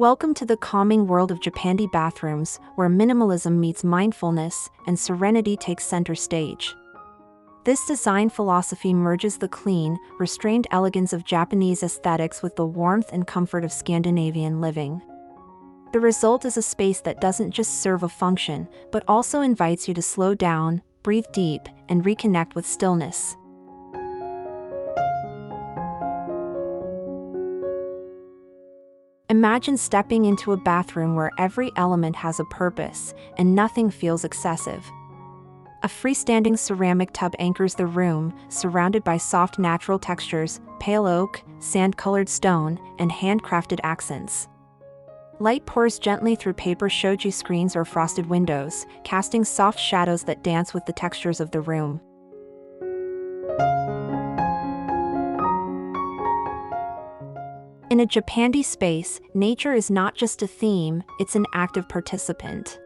Welcome to the calming world of Japandi bathrooms, where minimalism meets mindfulness and serenity takes center stage. This design philosophy merges the clean, restrained elegance of Japanese aesthetics with the warmth and comfort of Scandinavian living. The result is a space that doesn't just serve a function, but also invites you to slow down, breathe deep, and reconnect with stillness. Imagine stepping into a bathroom where every element has a purpose, and nothing feels excessive. A freestanding ceramic tub anchors the room, surrounded by soft natural textures, pale oak, sand-colored stone, and handcrafted accents. Light pours gently through paper shoji screens or frosted windows, casting soft shadows that dance with the textures of the room. In a Japandi space, nature is not just a theme, it's an active participant.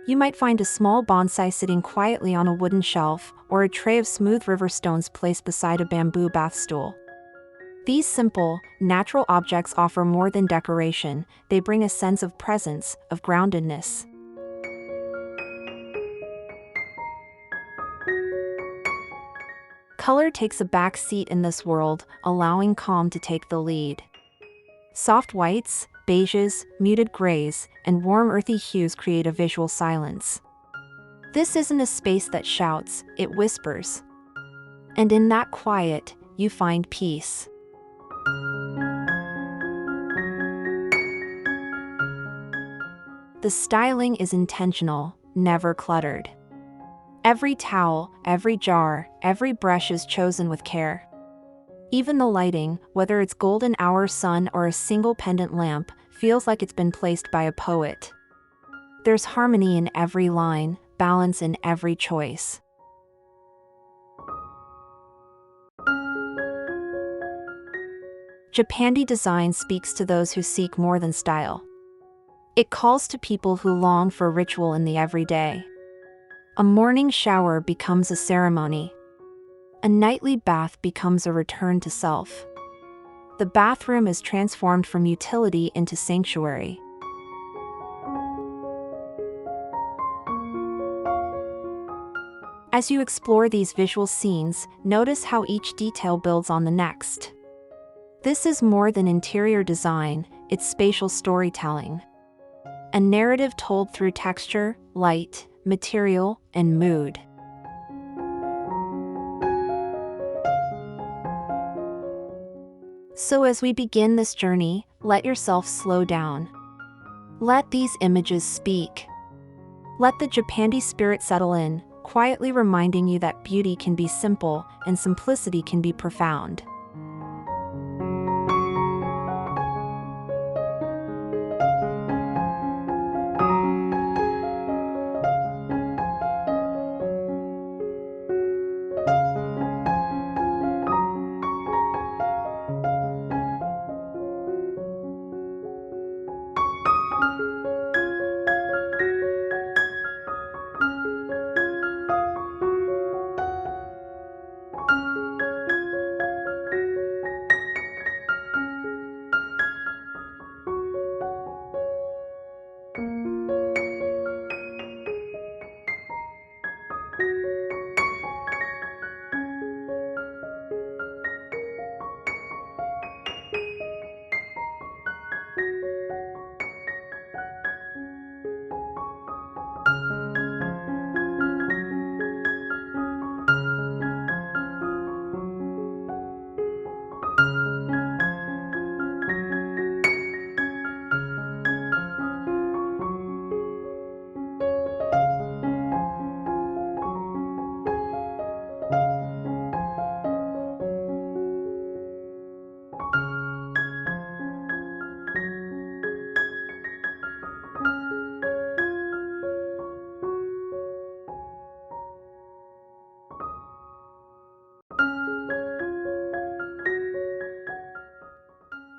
You might find a small bonsai sitting quietly on a wooden shelf, or a tray of smooth river stones placed beside a bamboo bath stool. These simple, natural objects offer more than decoration, they bring a sense of presence, of groundedness. Color takes a back seat in this world, allowing calm to take the lead. Soft whites, beiges, muted grays, and warm earthy hues create a visual silence. This isn't a space that shouts, it whispers. And in that quiet, you find peace. The styling is intentional, never cluttered. Every towel, every jar, every brush is chosen with care. Even the lighting, whether it's golden hour sun or a single pendant lamp, feels like it's been placed by a poet. There's harmony in every line, balance in every choice. Japandi design speaks to those who seek more than style. It calls to people who long for ritual in the everyday. A morning shower becomes a ceremony. A nightly bath becomes a return to self. The bathroom is transformed from utility into sanctuary. As you explore these visual scenes, notice how each detail builds on the next. This is more than interior design, it's spatial storytelling. A narrative told through texture, light, material, and mood. So as we begin this journey, let yourself slow down. Let these images speak. Let the Japandi spirit settle in, quietly reminding you that beauty can be simple and simplicity can be profound.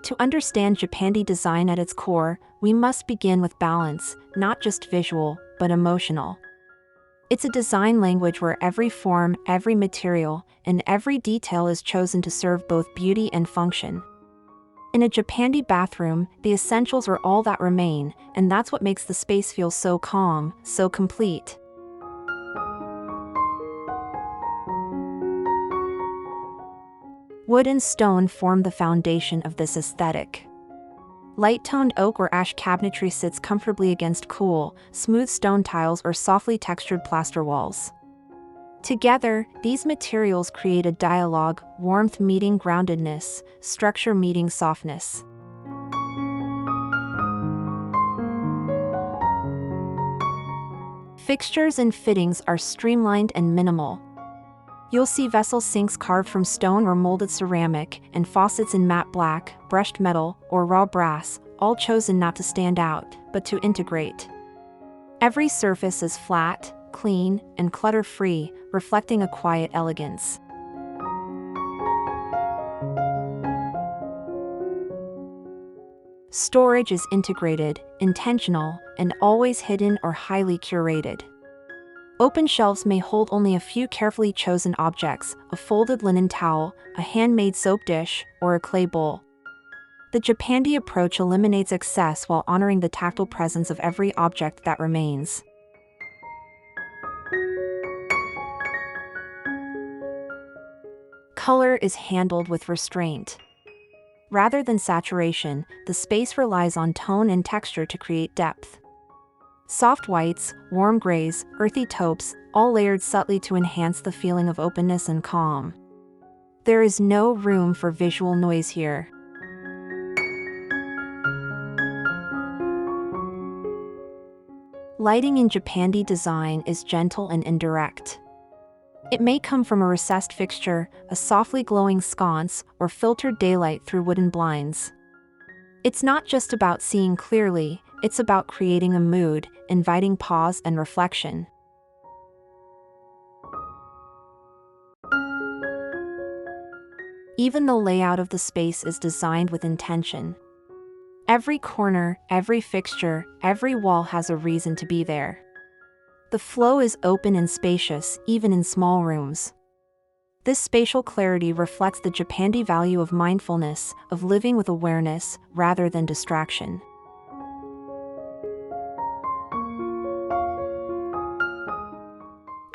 To understand Japandi design at its core, we must begin with balance, not just visual, but emotional. It's a design language where every form, every material, and every detail is chosen to serve both beauty and function. In a Japandi bathroom, the essentials are all that remain, and that's what makes the space feel so calm, so complete. Wood and stone form the foundation of this aesthetic. Light-toned oak or ash cabinetry sits comfortably against cool, smooth stone tiles or softly textured plaster walls. Together, these materials create a dialogue, warmth meeting groundedness, structure meeting softness. Fixtures and fittings are streamlined and minimal. You'll see vessel sinks carved from stone or molded ceramic, and faucets in matte black, brushed metal, or raw brass, all chosen not to stand out, but to integrate. Every surface is flat, clean, and clutter-free, reflecting a quiet elegance. Storage is integrated, intentional, and always hidden or highly curated. Open shelves may hold only a few carefully chosen objects, a folded linen towel, a handmade soap dish, or a clay bowl. The Japandi approach eliminates excess while honoring the tactile presence of every object that remains. Color is handled with restraint. Rather than saturation, the space relies on tone and texture to create depth. Soft whites, warm grays, earthy taupes, all layered subtly to enhance the feeling of openness and calm. There is no room for visual noise here. Lighting in Japandi design is gentle and indirect. It may come from a recessed fixture, a softly glowing sconce, or filtered daylight through wooden blinds. It's not just about seeing clearly, it's about creating a mood, inviting pause and reflection. Even the layout of the space is designed with intention. Every corner, every fixture, every wall has a reason to be there. The flow is open and spacious, even in small rooms. This spatial clarity reflects the Japandi value of mindfulness, of living with awareness, rather than distraction.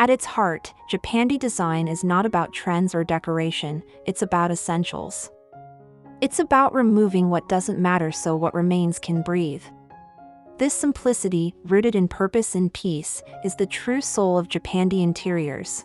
At its heart, Japandi design is not about trends or decoration, it's about essentials. It's about removing what doesn't matter so what remains can breathe. This simplicity, rooted in purpose and peace, is the true soul of Japandi interiors.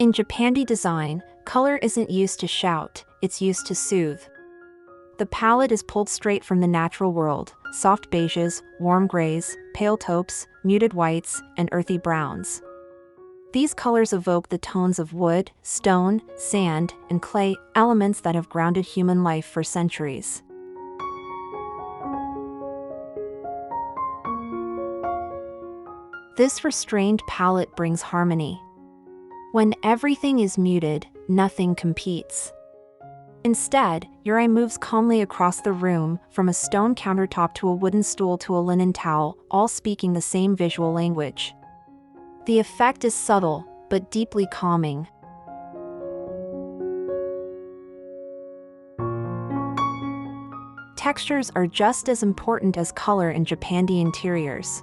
In Japandi design, color isn't used to shout, it's used to soothe. The palette is pulled straight from the natural world, soft beiges, warm grays, pale taupes, muted whites, and earthy browns. These colors evoke the tones of wood, stone, sand, and clay, elements that have grounded human life for centuries. This restrained palette brings harmony. When everything is muted, nothing competes. Instead, your eye moves calmly across the room, from a stone countertop to a wooden stool to a linen towel, all speaking the same visual language. The effect is subtle, but deeply calming. Textures are just as important as color in Japandi interiors.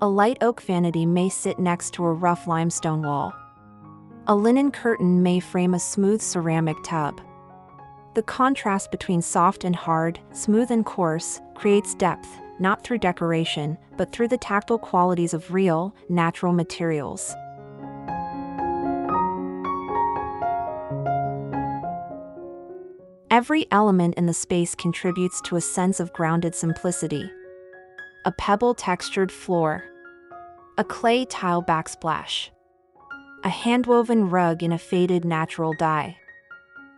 A light oak vanity may sit next to a rough limestone wall. A linen curtain may frame a smooth ceramic tub. The contrast between soft and hard, smooth and coarse, creates depth, not through decoration, but through the tactile qualities of real, natural materials. Every element in the space contributes to a sense of grounded simplicity. A pebble-textured floor. A clay tile backsplash. A hand-woven rug in a faded natural dye.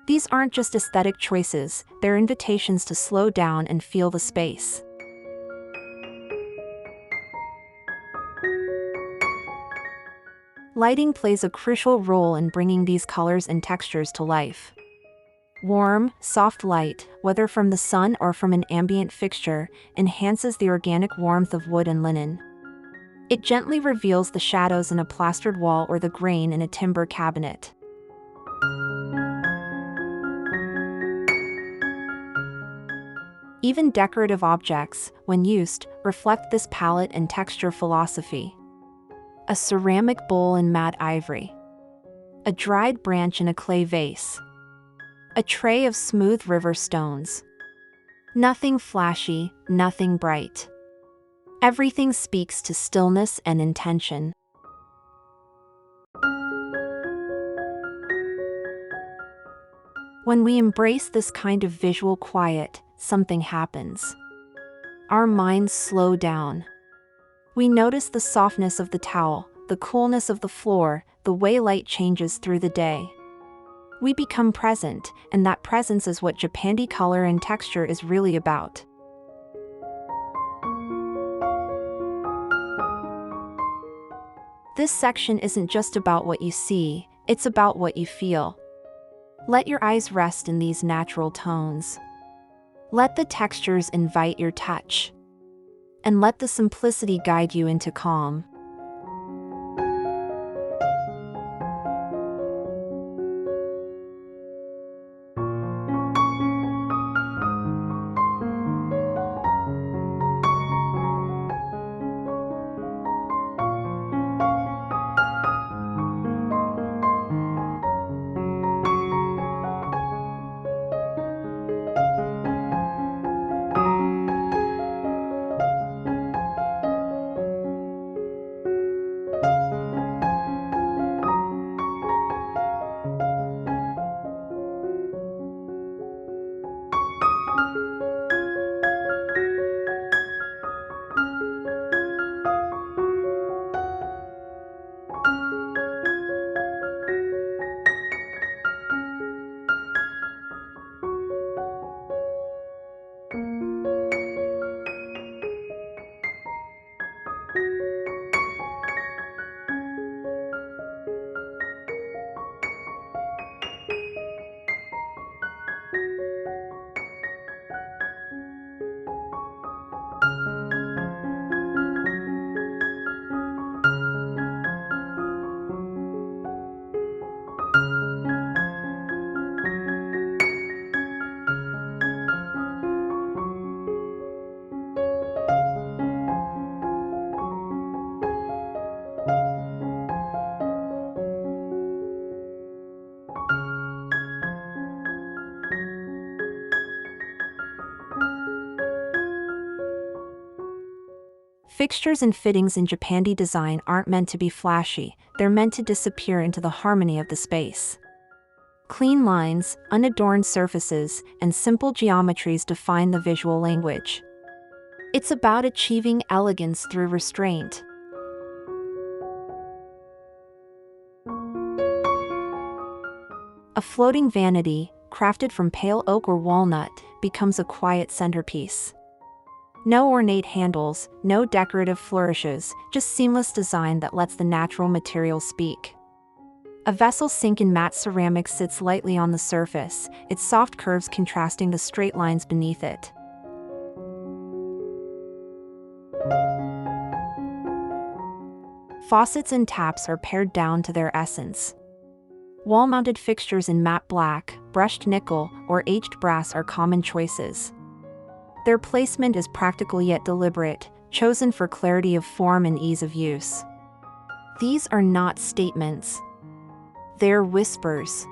These aren't just aesthetic choices, they're invitations to slow down and feel the space. Lighting plays a crucial role in bringing these colors and textures to life. Warm, soft light, whether from the sun or from an ambient fixture, enhances the organic warmth of wood and linen. It gently reveals the shadows in a plastered wall or the grain in a timber cabinet. Even decorative objects, when used, reflect this palette and texture philosophy. A ceramic bowl in matte ivory. A dried branch in a clay vase. A tray of smooth river stones. Nothing flashy, nothing bright. Everything speaks to stillness and intention. When we embrace this kind of visual quiet, something happens. Our minds slow down. We notice the softness of the towel, the coolness of the floor, the way light changes through the day. We become present, and that presence is what Japandi color and texture is really about. This section isn't just about what you see, it's about what you feel. Let your eyes rest in these natural tones. Let the textures invite your touch. And let the simplicity guide you into calm. Fixtures and fittings in Japandi design aren't meant to be flashy, they're meant to disappear into the harmony of the space. Clean lines, unadorned surfaces, and simple geometries define the visual language. It's about achieving elegance through restraint. A floating vanity, crafted from pale oak or walnut, becomes a quiet centerpiece. No ornate handles, no decorative flourishes, just seamless design that lets the natural material speak. A vessel sink in matte ceramic sits lightly on the surface, its soft curves contrasting the straight lines beneath it. Faucets and taps are pared down to their essence. Wall-mounted fixtures in matte black, brushed nickel, or aged brass are common choices. Their placement is practical yet deliberate, chosen for clarity of form and ease of use. These are not statements. They're whispers.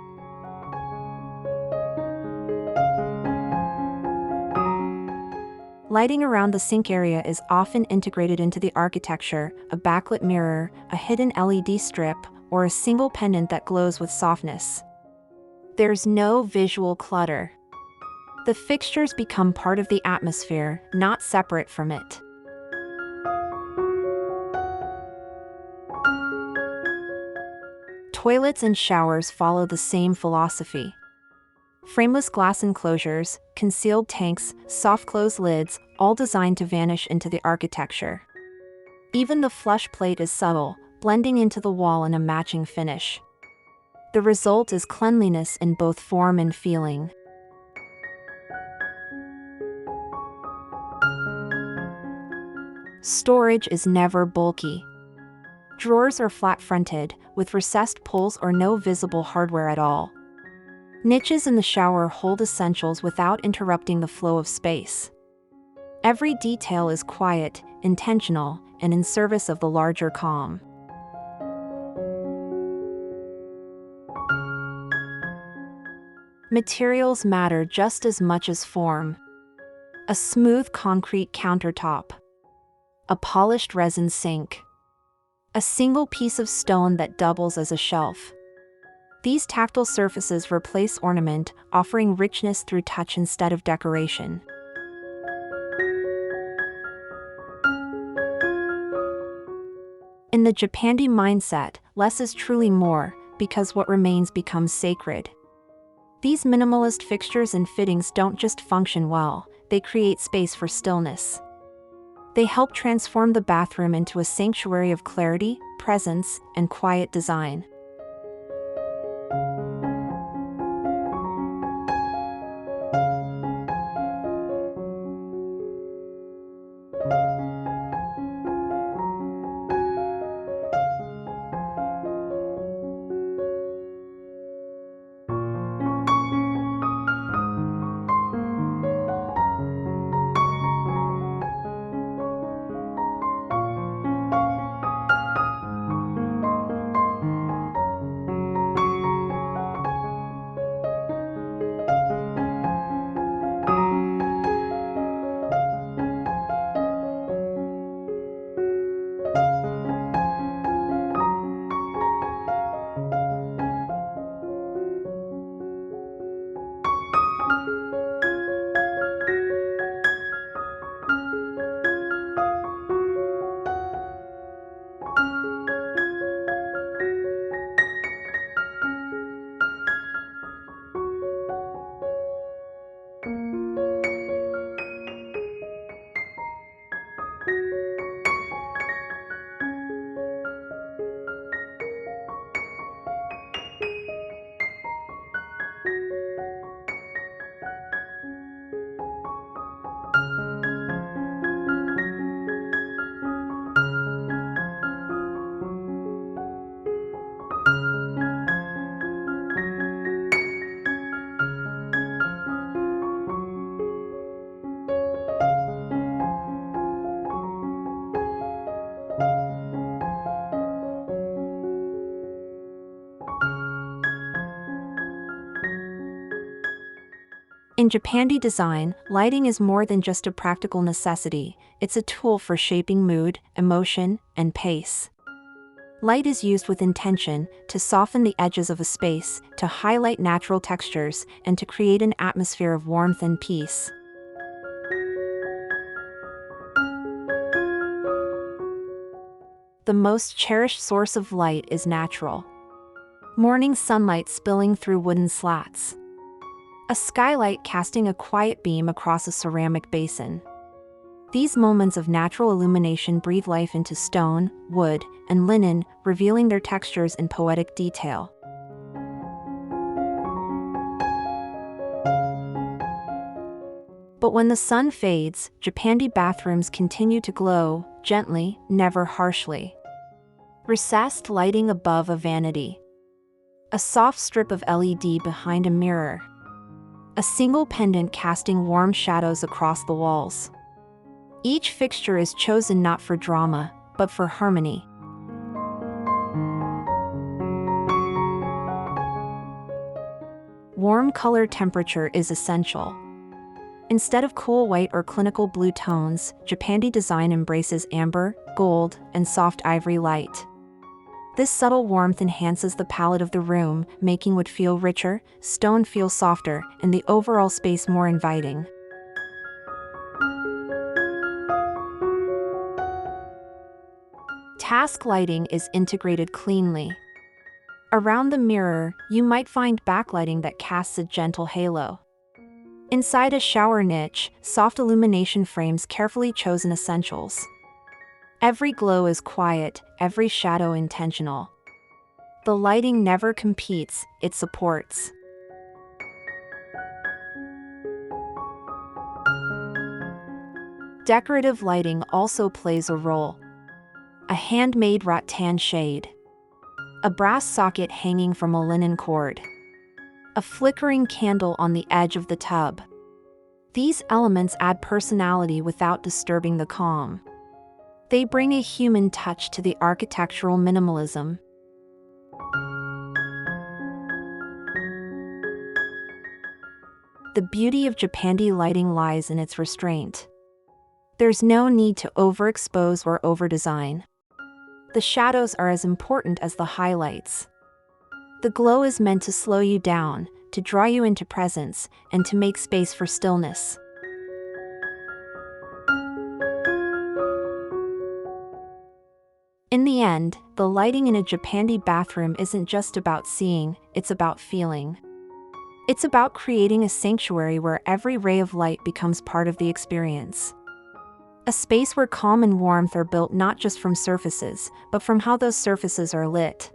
Lighting around the sink area is often integrated into the architecture: a backlit mirror, a hidden LED strip, or a single pendant that glows with softness. There's no visual clutter. The fixtures become part of the atmosphere, not separate from it. Toilets and showers follow the same philosophy. Frameless glass enclosures, concealed tanks, soft-close lids, all designed to vanish into the architecture. Even the flush plate is subtle, blending into the wall in a matching finish. The result is cleanliness in both form and feeling. Storage is never bulky. Drawers are flat-fronted, with recessed pulls or no visible hardware at all. Niches in the shower hold essentials without interrupting the flow of space. Every detail is quiet, intentional, and in service of the larger calm. Materials matter just as much as form. A smooth concrete countertop. A polished resin sink. A single piece of stone that doubles as a shelf. These tactile surfaces replace ornament, offering richness through touch instead of decoration. In the Japandi mindset, less is truly more, because what remains becomes sacred. These minimalist fixtures and fittings don't just function well, they create space for stillness. They help transform the bathroom into a sanctuary of clarity, presence, and quiet design. In Japandi design, lighting is more than just a practical necessity, it's a tool for shaping mood, emotion, and pace. Light is used with intention, to soften the edges of a space, to highlight natural textures, and to create an atmosphere of warmth and peace. The most cherished source of light is natural. Morning sunlight spilling through wooden slats. A skylight casting a quiet beam across a ceramic basin. These moments of natural illumination breathe life into stone, wood, and linen, revealing their textures in poetic detail. But when the sun fades, Japandi bathrooms continue to glow, gently, never harshly. Recessed lighting above a vanity. A soft strip of LED behind a mirror. A single pendant casting warm shadows across the walls. Each fixture is chosen not for drama, but for harmony. Warm color temperature is essential. Instead of cool white or clinical blue tones, Japandi design embraces amber, gold, and soft ivory light. This subtle warmth enhances the palette of the room, making wood feel richer, stone feel softer, and the overall space more inviting. Task lighting is integrated cleanly. Around the mirror, you might find backlighting that casts a gentle halo. Inside a shower niche, soft illumination frames carefully chosen essentials. Every glow is quiet, every shadow intentional. The lighting never competes, it supports. Decorative lighting also plays a role. A handmade rattan shade. A brass socket hanging from a linen cord. A flickering candle on the edge of the tub. These elements add personality without disturbing the calm. They bring a human touch to the architectural minimalism. The beauty of Japandi lighting lies in its restraint. There's no need to overexpose or overdesign. The shadows are as important as the highlights. The glow is meant to slow you down, to draw you into presence, and to make space for stillness. In the end, the lighting in a Japandi bathroom isn't just about seeing, it's about feeling. It's about creating a sanctuary where every ray of light becomes part of the experience. A space where calm and warmth are built not just from surfaces, but from how those surfaces are lit.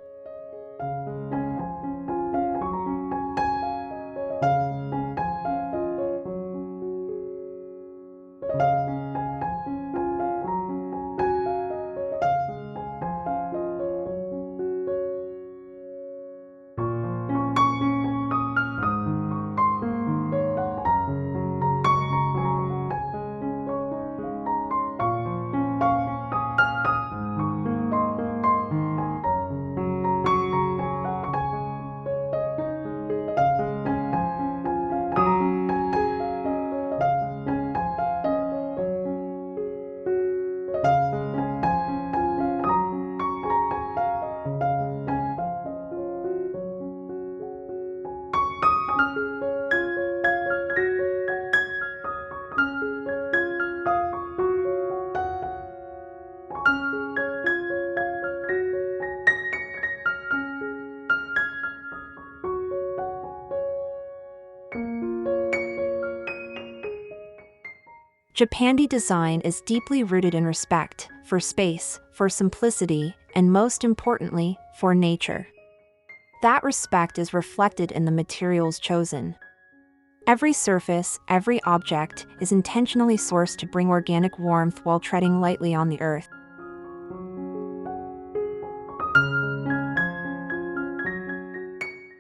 Japandi design is deeply rooted in respect for space, for simplicity, and most importantly, for nature. That respect is reflected in the materials chosen. Every surface, every object, is intentionally sourced to bring organic warmth while treading lightly on the earth.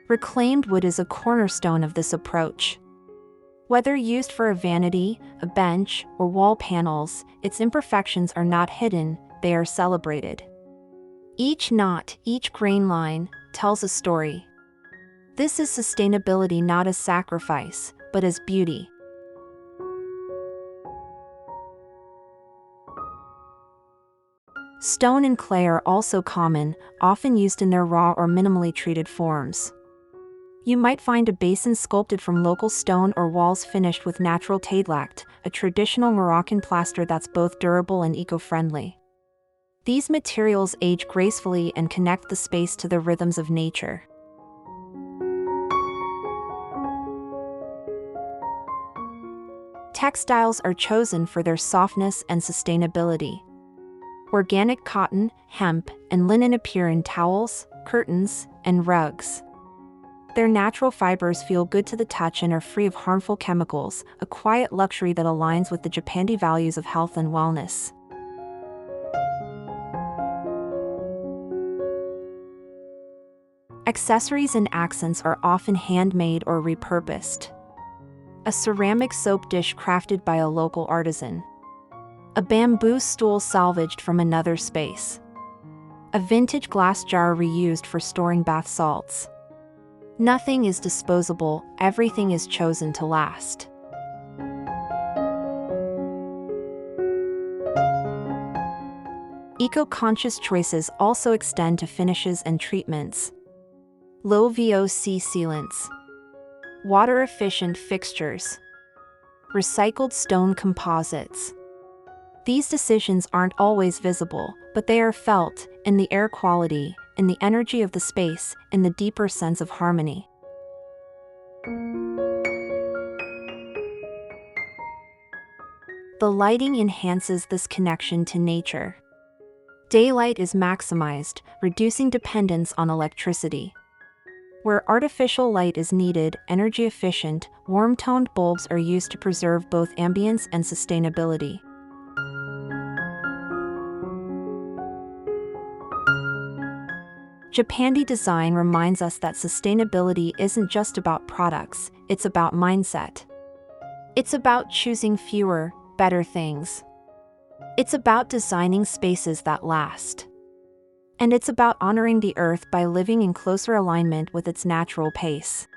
Reclaimed wood is a cornerstone of this approach. Whether used for a vanity, a bench, or wall panels, its imperfections are not hidden, they are celebrated. Each knot, each grain line, tells a story. This is sustainability not as sacrifice, but as beauty. Stone and clay are also common, often used in their raw or minimally treated forms. You might find a basin sculpted from local stone or walls finished with natural tadelakt, a traditional Moroccan plaster that's both durable and eco-friendly. These materials age gracefully and connect the space to the rhythms of nature. Textiles are chosen for their softness and sustainability. Organic cotton, hemp, and linen appear in towels, curtains, and rugs. Their natural fibers feel good to the touch and are free of harmful chemicals, a quiet luxury that aligns with the Japandi values of health and wellness. Accessories and accents are often handmade or repurposed. A ceramic soap dish crafted by a local artisan. A bamboo stool salvaged from another space. A vintage glass jar reused for storing bath salts. Nothing is disposable, everything is chosen to last. Eco-conscious choices also extend to finishes and treatments. Low VOC sealants. Water-efficient fixtures. Recycled stone composites. These decisions aren't always visible, but they are felt in the air quality, in the energy of the space, in the deeper sense of harmony. The lighting enhances this connection to nature. Daylight is maximized, reducing dependence on electricity. Where artificial light is needed, energy-efficient, warm-toned bulbs are used to preserve both ambience and sustainability. Japandi design reminds us that sustainability isn't just about products, it's about mindset. It's about choosing fewer, better things. It's about designing spaces that last. And it's about honoring the earth by living in closer alignment with its natural pace.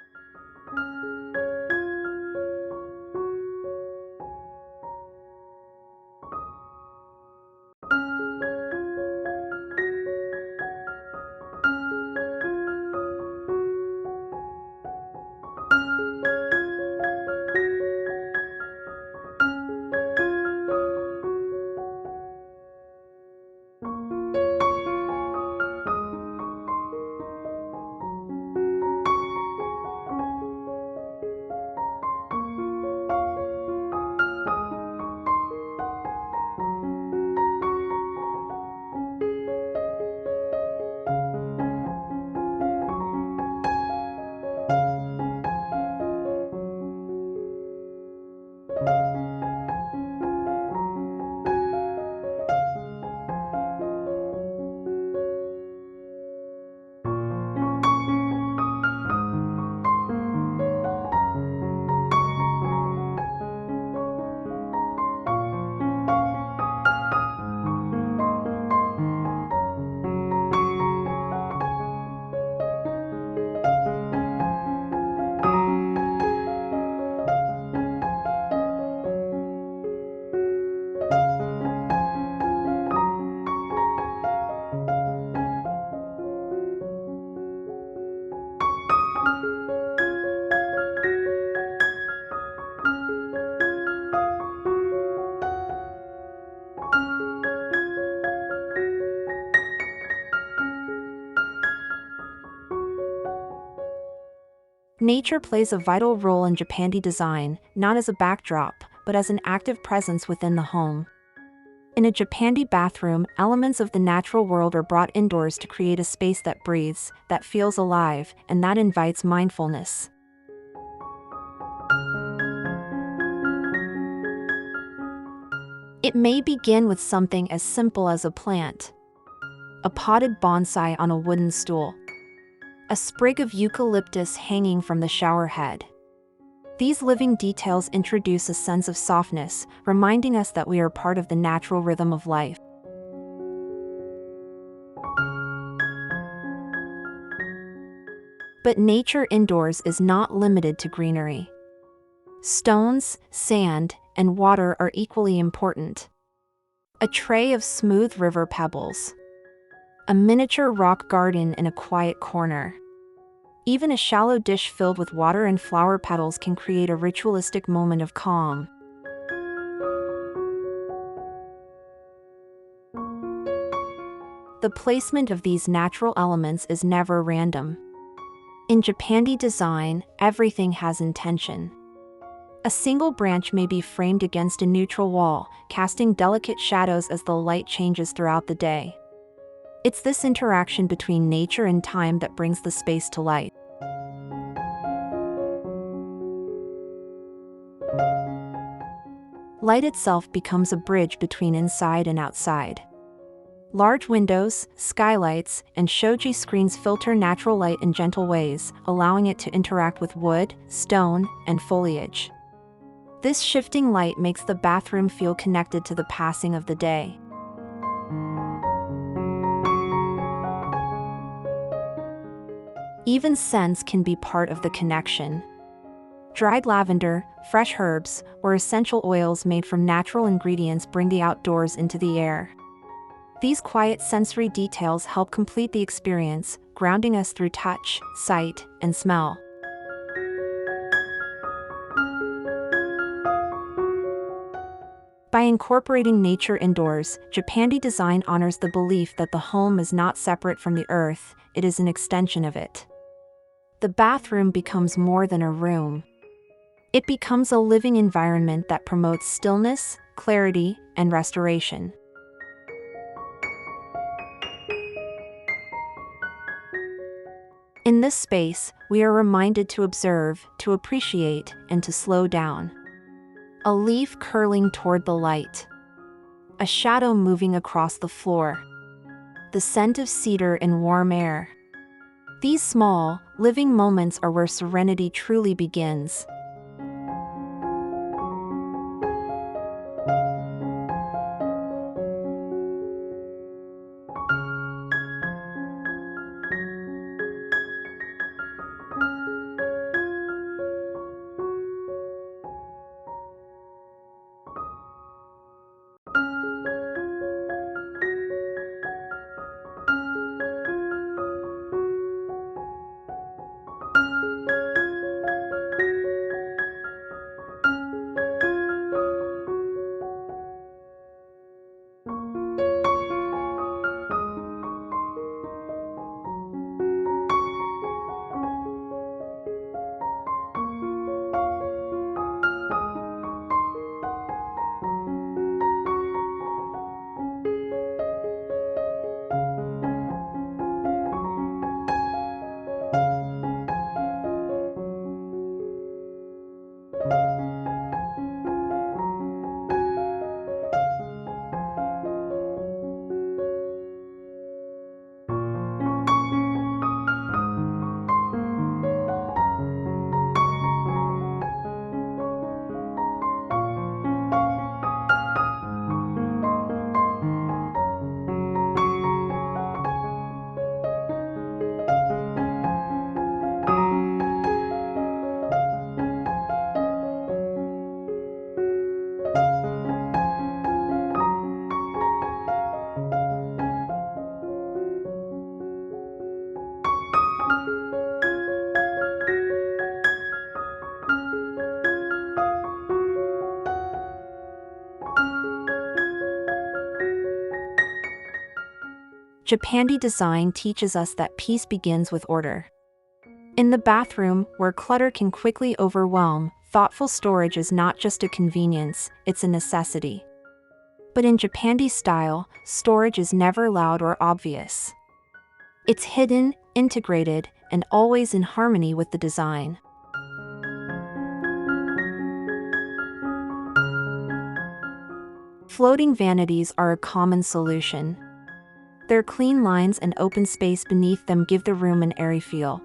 Nature plays a vital role in Japandi design, not as a backdrop, but as an active presence within the home. In a Japandi bathroom, elements of the natural world are brought indoors to create a space that breathes, that feels alive, and that invites mindfulness. It may begin with something as simple as a plant. A potted bonsai on a wooden stool. A sprig of eucalyptus hanging from the shower head. These living details introduce a sense of softness, reminding us that we are part of the natural rhythm of life. But nature indoors is not limited to greenery. Stones, sand, and water are equally important. A tray of smooth river pebbles. A miniature rock garden in a quiet corner. Even a shallow dish filled with water and flower petals can create a ritualistic moment of calm. The placement of these natural elements is never random. In Japandi design, everything has intention. A single branch may be framed against a neutral wall, casting delicate shadows as the light changes throughout the day. It's this interaction between nature and time that brings the space to life. Light itself becomes a bridge between inside and outside. Large windows, skylights, and shoji screens filter natural light in gentle ways, allowing it to interact with wood, stone, and foliage. This shifting light makes the bathroom feel connected to the passing of the day. Even scents can be part of the connection. Dried lavender, fresh herbs, or essential oils made from natural ingredients bring the outdoors into the air. These quiet sensory details help complete the experience, grounding us through touch, sight, and smell. By incorporating nature indoors, Japandi Design honors the belief that the home is not separate from the earth, it is an extension of it. The bathroom becomes more than a room. It becomes a living environment that promotes stillness, clarity, and restoration. In this space, we are reminded to observe, to appreciate, and to slow down. A leaf curling toward the light. A shadow moving across the floor. The scent of cedar in warm air. These small, living moments are where serenity truly begins. Japandi Design teaches us that peace begins with order. In the bathroom, where clutter can quickly overwhelm, thoughtful storage is not just a convenience, it's a necessity. But in Japandi style, storage is never loud or obvious. It's hidden, integrated, and always in harmony with the design. Floating vanities are a common solution. Their clean lines and open space beneath them give the room an airy feel.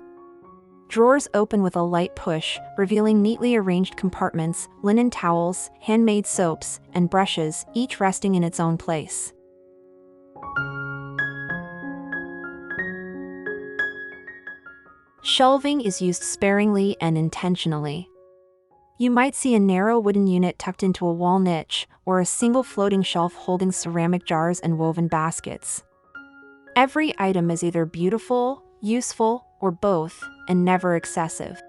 Drawers open with a light push, revealing neatly arranged compartments, linen towels, handmade soaps, and brushes, each resting in its own place. Shelving is used sparingly and intentionally. You might see a narrow wooden unit tucked into a wall niche, or a single floating shelf holding ceramic jars and woven baskets. Every item is either beautiful, useful, or both, and never excessive.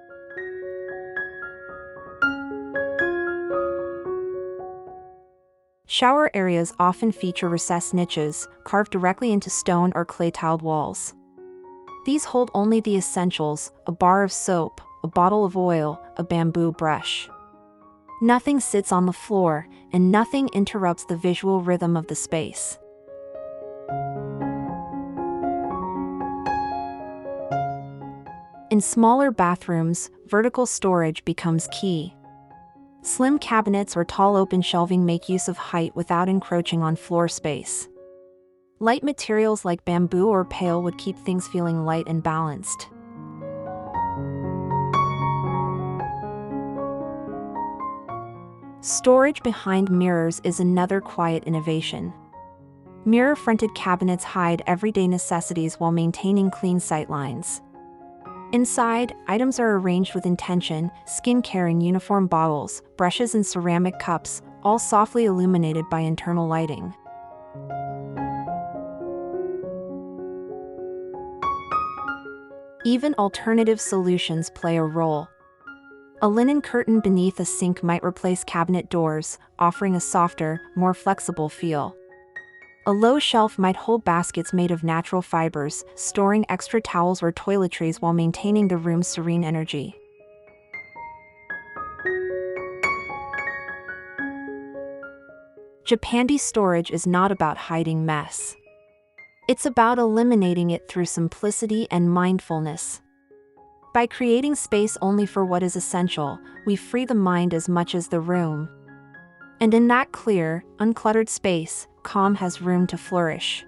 Shower areas often feature recessed niches, carved directly into stone or clay-tiled walls. These hold only the essentials: a bar of soap, a bottle of oil, a bamboo brush. Nothing sits on the floor, and nothing interrupts the visual rhythm of the space. In smaller bathrooms, vertical storage becomes key. Slim cabinets or tall open shelving make use of height without encroaching on floor space. Light materials like bamboo or pale wood keep things feeling light and balanced. Storage behind mirrors is another quiet innovation. Mirror-fronted cabinets hide everyday necessities while maintaining clean sightlines. Inside, items are arranged with intention: skincare in uniform bottles, brushes and ceramic cups, all softly illuminated by internal lighting. Even alternative solutions play a role. A linen curtain beneath a sink might replace cabinet doors, offering a softer, more flexible feel. A low shelf might hold baskets made of natural fibers, storing extra towels or toiletries while maintaining the room's serene energy. Japandi storage is not about hiding mess. It's about eliminating it through simplicity and mindfulness. By creating space only for what is essential, we free the mind as much as the room. And in that clear, uncluttered space, calm has room to flourish.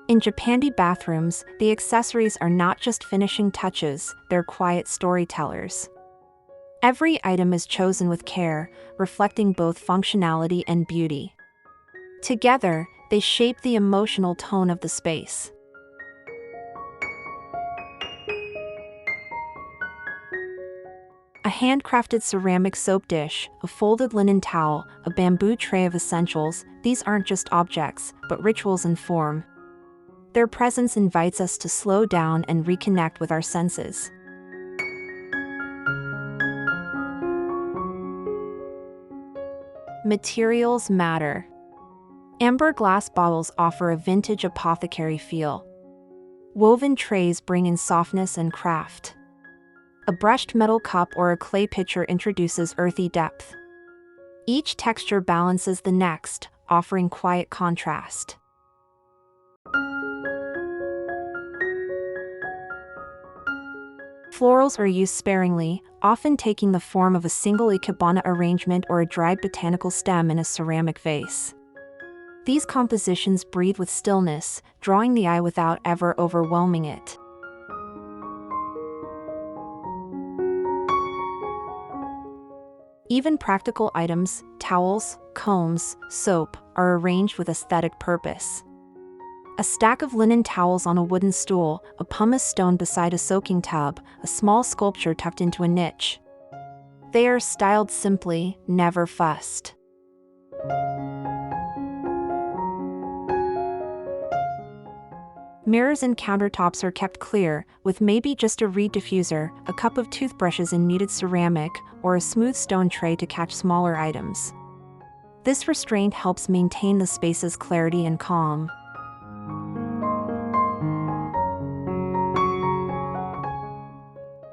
In Japandi bathrooms, the accessories are not just finishing touches, they're quiet storytellers. Every item is chosen with care, reflecting both functionality and beauty. Together, they shape the emotional tone of the space. A handcrafted ceramic soap dish, a folded linen towel, a bamboo tray of essentials, these aren't just objects, but rituals in form. Their presence invites us to slow down and reconnect with our senses. Materials matter. Amber glass bottles offer a vintage apothecary feel. Woven trays bring in softness and craft. A brushed metal cup or a clay pitcher introduces earthy depth. Each texture balances the next, offering quiet contrast. Florals are used sparingly, often taking the form of a single ikebana arrangement or a dried botanical stem in a ceramic vase. These compositions breathe with stillness, drawing the eye without ever overwhelming it. Even practical items, towels, combs, soap, are arranged with aesthetic purpose. A stack of linen towels on a wooden stool, a pumice stone beside a soaking tub, a small sculpture tucked into a niche. They are styled simply, never fussed. Mirrors and countertops are kept clear, with maybe just a reed diffuser, a cup of toothbrushes in muted ceramic, or a smooth stone tray to catch smaller items. This restraint helps maintain the space's clarity and calm.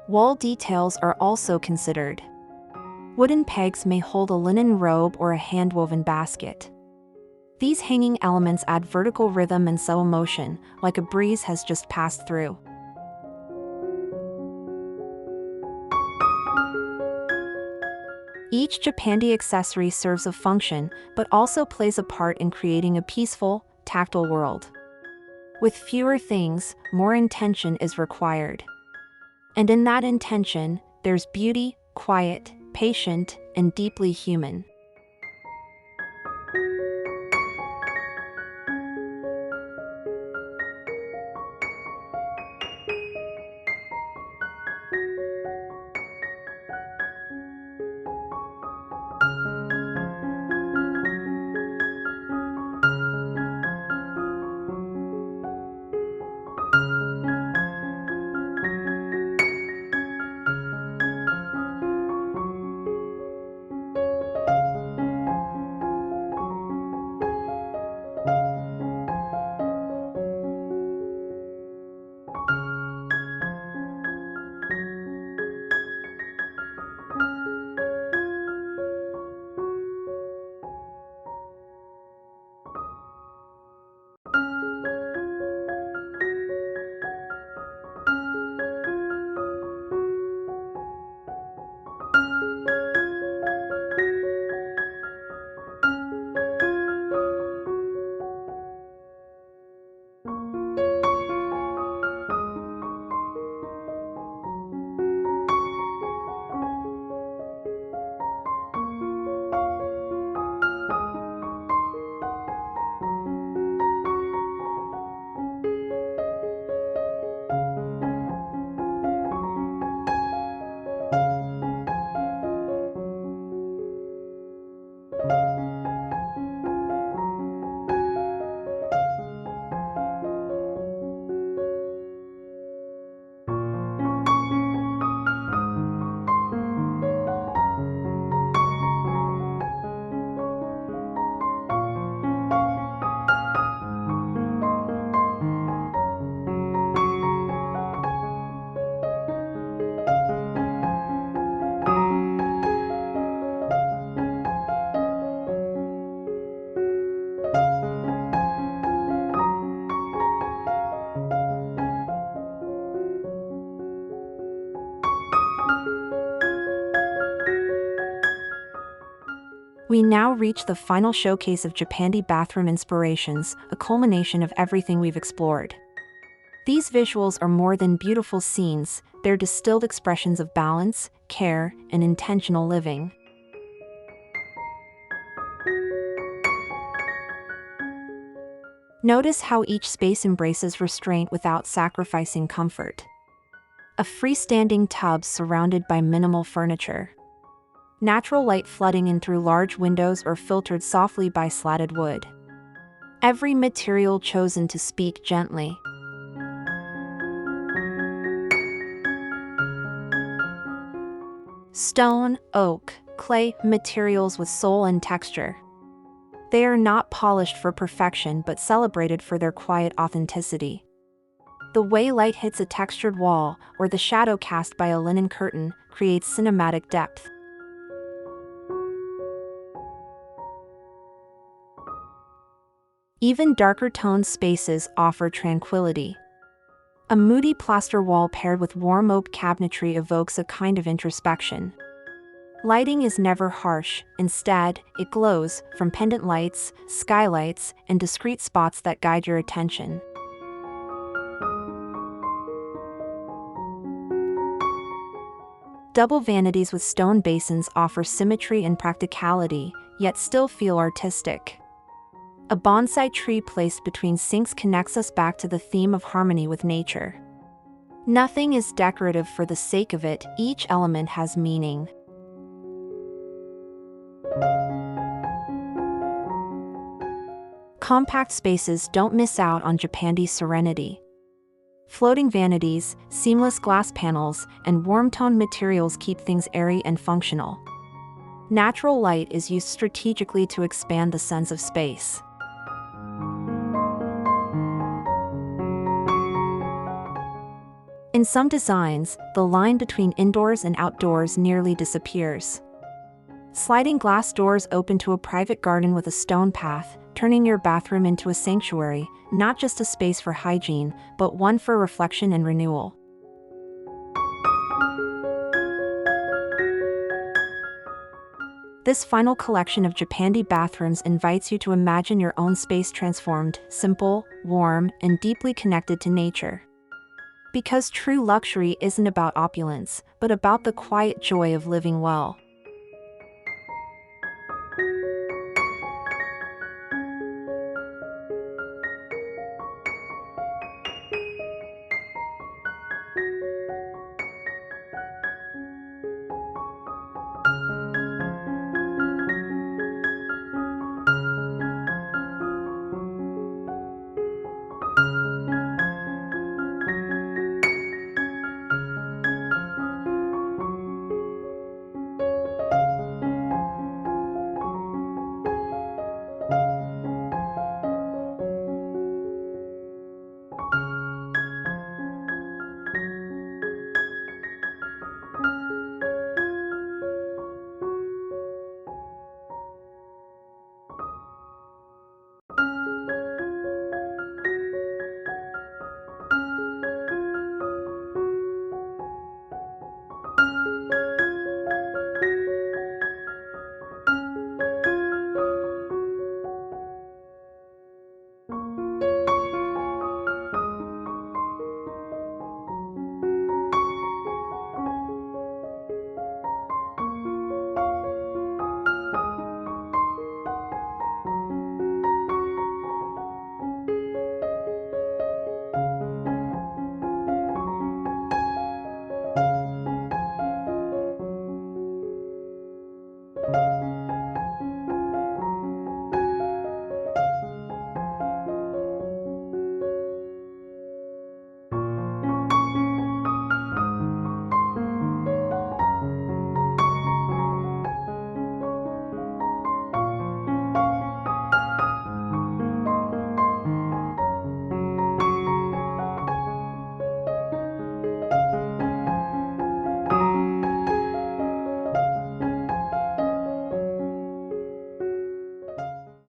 Wall details are also considered. Wooden pegs may hold a linen robe or a hand-woven basket. These hanging elements add vertical rhythm and subtle motion, like a breeze has just passed through. Each Japandi accessory serves a function, but also plays a part in creating a peaceful, tactile world. With fewer things, more intention is required. And in that intention, there's beauty, quiet, patient, and deeply human. We now reach the final showcase of Japandi bathroom inspirations, a culmination of everything we've explored. These visuals are more than beautiful scenes, they're distilled expressions of balance, care, and intentional living. Notice how each space embraces restraint without sacrificing comfort. A freestanding tub surrounded by minimal furniture. Natural light flooding in through large windows or filtered softly by slatted wood. Every material chosen to speak gently. Stone, oak, clay, materials with soul and texture. They are not polished for perfection but celebrated for their quiet authenticity. The way light hits a textured wall, or the shadow cast by a linen curtain, creates cinematic depth. Even darker toned spaces offer tranquility. A moody plaster wall paired with warm oak cabinetry evokes a kind of introspection. Lighting is never harsh, instead, it glows from pendant lights, skylights, and discrete spots that guide your attention. Double vanities with stone basins offer symmetry and practicality, yet still feel artistic. A bonsai tree placed between sinks connects us back to the theme of harmony with nature. Nothing is decorative for the sake of it, each element has meaning. Compact spaces don't miss out on Japandi Serenity. Floating vanities, seamless glass panels, and warm-toned materials keep things airy and functional. Natural light is used strategically to expand the sense of space. In some designs, the line between indoors and outdoors nearly disappears. Sliding glass doors open to a private garden with a stone path, turning your bathroom into a sanctuary, not just a space for hygiene, but one for reflection and renewal. This final collection of Japandi bathrooms invites you to imagine your own space transformed, simple, warm, and deeply connected to nature. Because true luxury isn't about opulence, but about the quiet joy of living well.